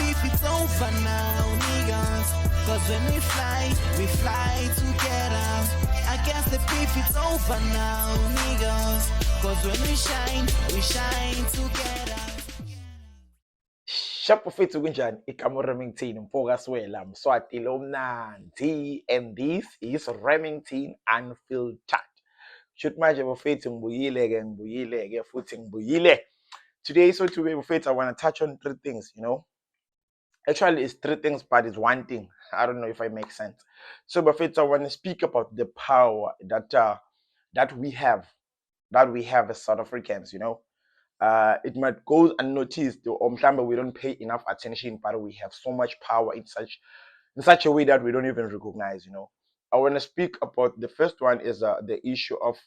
beef, it's over now, niggas. Cause when we fly together. Against the beef, it's over now, niggas. Cause when we shine together. Shop ufethu kunjani igama Remington Mfokaswela Mswati lo mnandi, and this is Remington Unfiltered. Shoot manje bafethu ngibuyile ke futhi ngibuyile. Today so today bafethu I want to touch on three things, you know. Actually it's three things but it's one thing. I don't know if I make sense. So bafethu I want to speak about the power that we have as South Africans, you know. It might go unnoticed or mhlambe we don't pay enough attention, but we have so much power in such a way that we don't even recognize, you know. I want to speak about the first one is the issue of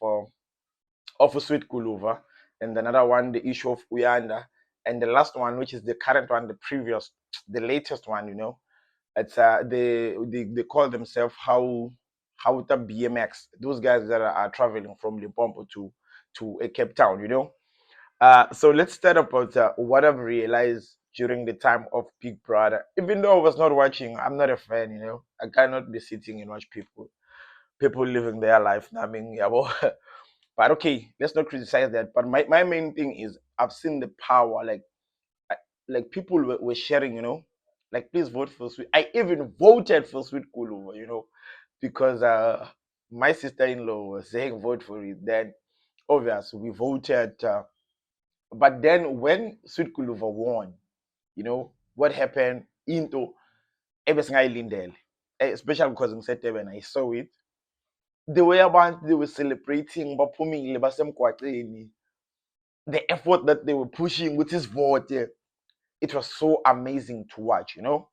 Sweet Kuluva, and another one the issue of Uyanda, and the last one, which is the current one, the latest one, you know. It's they call themselves how the BMX, those guys that are traveling from Limpopo to Cape Town, you know. So let's start about what I've realized during the time of Big Brother. Even though I was not watching, I'm not a fan, you know. I cannot be sitting and watch people living their life. I mean, yeah, well, but okay, let's not criticize that. But my main thing is I've seen the power, like people were sharing, you know, like please vote for Sweet. I even voted for Sweet Kuluva, you know, because my sister-in-law was saying vote for it. Then obviously we voted. But then when Sweet Kuluva won, you know, what happened into everything I Lindell, especially because in September when I saw it, the way about they were celebrating, the effort that they were pushing with his vote, it was so amazing to watch, you know.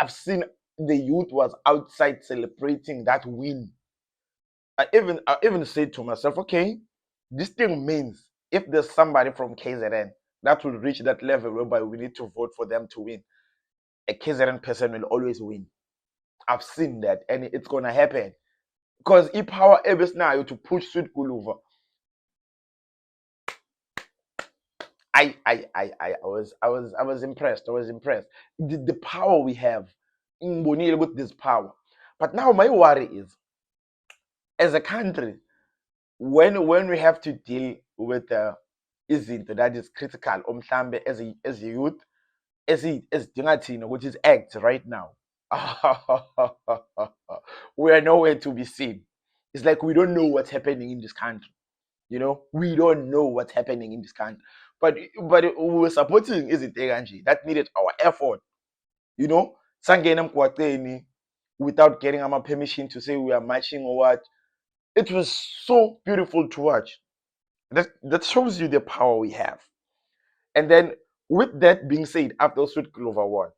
I've seen the youth was outside celebrating that win. I even said to myself, okay, this thing means if there's somebody from KZN that will reach that level whereby we need to vote for them to win, a KZN person will always win. I've seen that, and it's gonna happen because if power ever now to push Sweet Kuluva, I was impressed. I was impressed. The power we have in Bonile with this power, but now my worry is, as a country, when we have to deal with izinto that is critical umhlambe as a youth esidinga thina which is act right now. We are nowhere to be seen. It's like we don't know what's happening in this country, you know. We don't know what's happening in this country, but we're supporting izinto ekanje that needed our effort, you know. Sangena emgwaqeni without getting our permission to say we are marching or what. It was so beautiful to watch. That shows you the power we have. And then with that being said, after Sweet Clover won,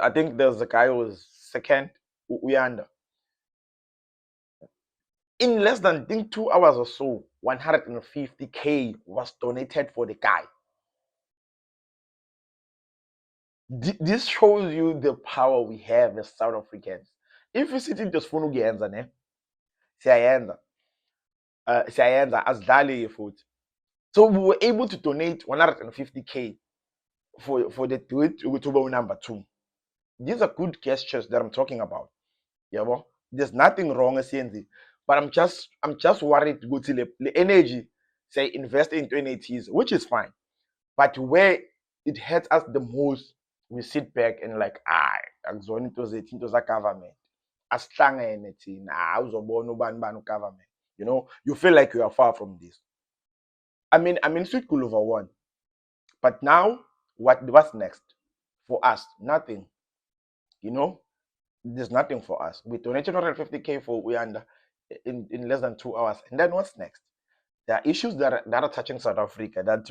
I think there's a guy who was second, Uyanda. In less than I think 2 hours or so, 150K was donated for the guy. This shows you the power we have as South Africans. If you sit in just phone uyenza ne, siyayenza, siyayenza asidlali futhi. So we were able to donate 150K for the dude to be number 2. These are good gestures that I'm talking about. Yeah, well, there's nothing wrong as CNZ, but I'm just worried to go to the energy, say invest in 2080s, which is fine. But where it hurts us the most, we sit back and like, akuzona into za government. Asihlangene thina, uzobona ubani bani government. You know, you feel like you are far from this. I mean, Sweet Kuluva won. But now, what's next? For us, nothing. You know, there's nothing for us. We donated 150K for Uyanda in less than 2 hours. And then what's next? There are issues that are touching South Africa that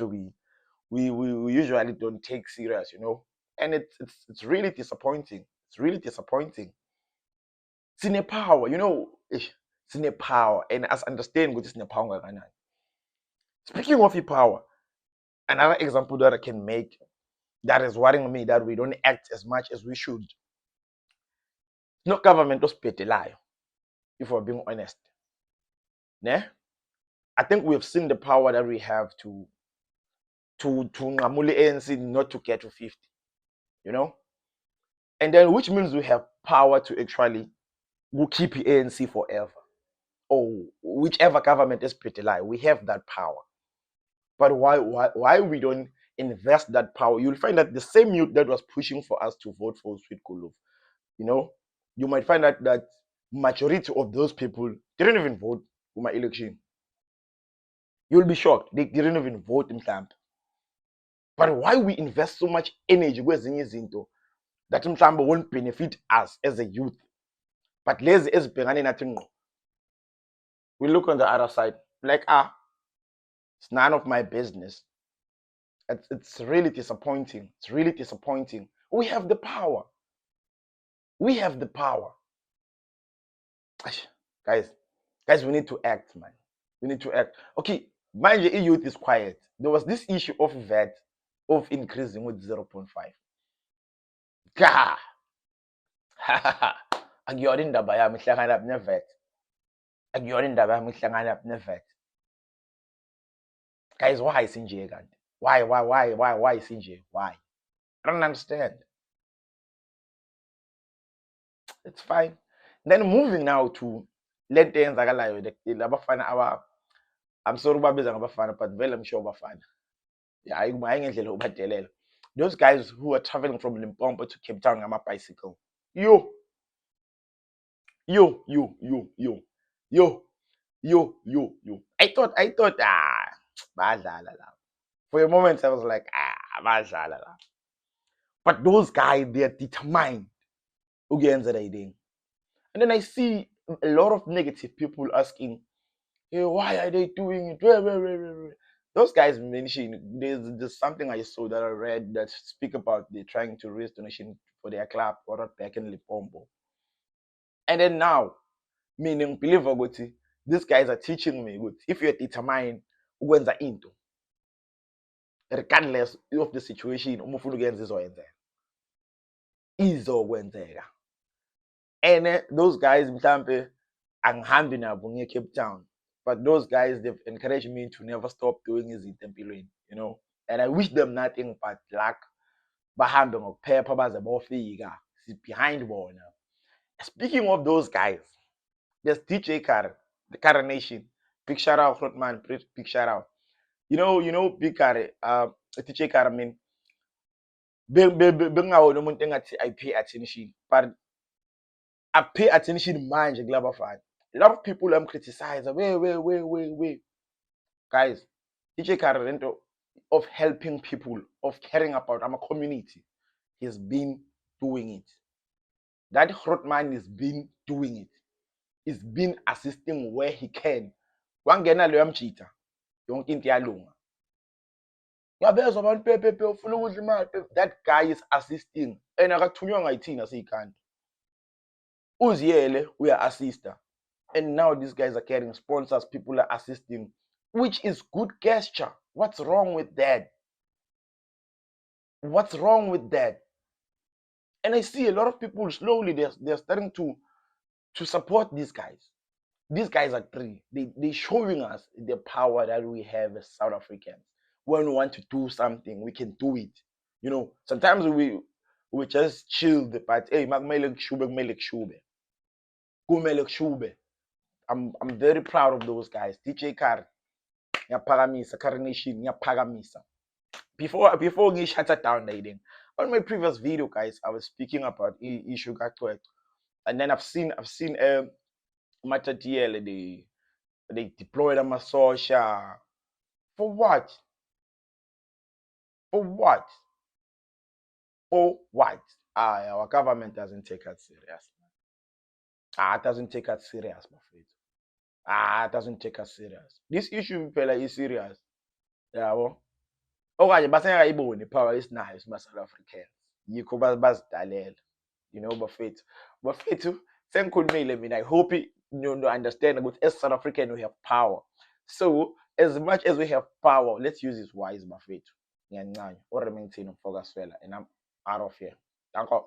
we usually don't take serious, you know. And it's really disappointing. It's really disappointing. Sine power, you know, sine power. And as understand what is sine power. Speaking of power, another example that I can make that is worrying me that we don't act as much as we should. No government hospitalize, if we're being honest. Ne? I think we have seen the power that we have to ngamule ANC not to get to 50. you know, and then which means we have power to actually keep the ANC forever, or whichever government is pretty lie, we have that power. But why we don't invest that power? You'll find that the same youth that was pushing for us to vote for Sweet Kuluf, you know, you might find that majority of those people didn't even vote for my election. You'll be shocked. They didn't even vote in camp. But why we invest so much energy kwezinye izinto that mhlawumbe won't benefit us as a youth, but lezi ezibhekane nathi ngqo, we look on the other side like, it's none of my business. It's really disappointing. It's really disappointing. We have the power. We have the power. Guys, we need to act, man. We need to act. Okay, mind you, youth is quiet. There was this issue of VAT, of increasing with 0.5. Gah! Akuyona indaba yami ihlangana ne-VAT. Akuyona indaba yami ihlangana ne-VAT. Guys, why isinje kanti? Why isinje? Why? I don't understand. It's fine. Then moving now to lento eyenzakalayo labafana I'm sorry ubabiza ngabafana, but vele I'm sure bafana. Yeah, hayi ngendlela ubadelela. Those guys who are traveling from Limpopo to Cape Town on a bicycle. Yo. I thought badlala la. For a moment I was like, badlala la. But those guys, they are determined ukuyenza that thing. And then I see a lot of negative people asking, hey, why are they doing it? Those guys mention there's something I saw that I read that speak about they're trying to raise donation for their club or back in Limpopo. And then now, meaning believe ukuthi, these guys are teaching me if you're determined ukwenza into, regardless of the situation, umufuna ukuyenza izokwenzeka. And those guys mhlambe angihambi nabo ngiye Cape Town, but those guys, they've encouraged me to never stop doing izinto empilweni, you know. And I wish them nothing but luck. Bahambe ngokuphepha baze bofika behind bona. Speaking of those guys, there's DJ Kar, the Kar Nation. Big shout out, Grootman, big shout out. You know, Big Kar, DJ Kar, I mean, bengawona umuntu engathi I pay attention, but I pay attention manje kulaba fana. A lot of people criticize, wait. Guys, DJ Karento of helping people, of caring about our community, he's been doing it. That Grootman has been doing it. He's been assisting where he can. Wangena lo yamchita. Yonke into iyalunga. Ngiyabezwa abantu pepe ufuna ukudla imali. That guy is assisting. And akathunywa ngayithina siyikhanda. Uziyele we are assister. And now these guys are getting sponsors, people are assisting, which is good gesture. What's wrong with that? What's wrong with that? And I see a lot of people slowly, they're starting to support these guys. These guys are three. They're showing us the power that we have as South Africans. When we want to do something, we can do it. You know, sometimes we just chill, but hey, I'm very proud of those guys. DJ Kar, ngiyapakamisa, Kar Nation, ngiyapakamisa. Before we shut it down, on my previous video, guys, I was speaking about issue Gackwet, and then I've seen Matatiele, they deployed a Masosha. For what? Our government doesn't take us serious. It doesn't take us serious, my friend. It doesn't take us serious. This issue is serious. Yeah, well. Okay, basengayiboni power isinayo South Africans. Yikho bazidalela. You know, bafethu sengikhulumile mina. I hope you understand that as South African we have power. So as much as we have power, let's use it wise, bafethu. Ngiyancane. Remington Fogaswela, and I'm out of here. Thank you.